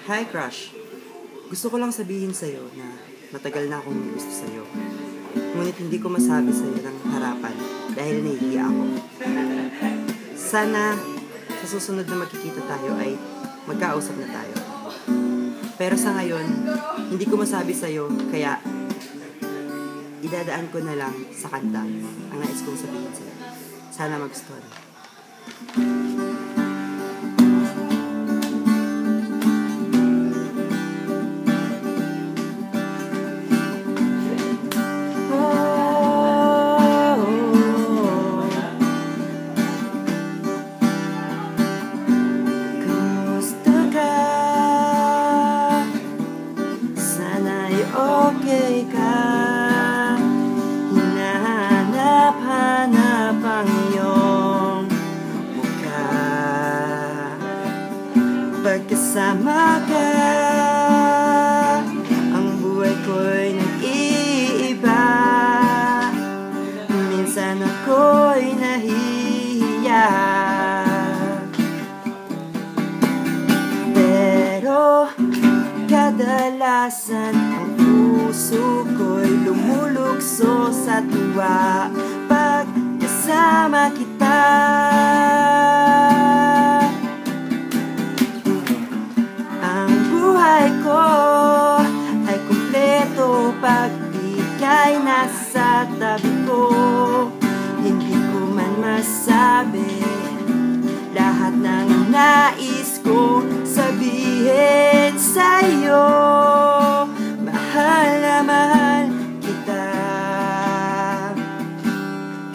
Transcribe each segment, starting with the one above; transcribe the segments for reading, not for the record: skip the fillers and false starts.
Hi, Crush. Gusto ko lang sabihin sa'yo na matagal na akong gusto sa'yo. Ngunit hindi ko masabi sa'yo ng harapan dahil nahihiya ako. Sana sa susunod na magkikita tayo ay magkausap na tayo. Pero sa ngayon, hindi ko masabi sa'yo kaya idadaan ko na lang sa kanta ang nais kong sabihin sa'yo. Sana magustuhan. Okay ka, hinahanap-hanap ang iyong mukha. Pagkasama ka, ang buhay ko'y nag-iiba. Minsan ako'y nahihiya, pero kadalasan ang puso ko'y lumulukso sa tuwa pag kasama kita. Ang buhay ko ay kumpleto pag ika'y nasa tabi ko. Hindi ko man masabi lahat ng nais kong sabihin sa'yo. Mahal na mahal kita,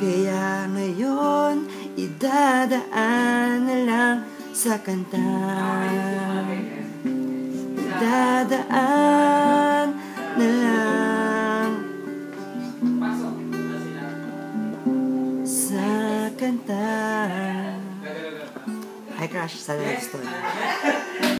kaya ngayon idadaan na lang sa kanta. Idadaan na lang sa kanta. Hi, Crush. Sana nagustuhan.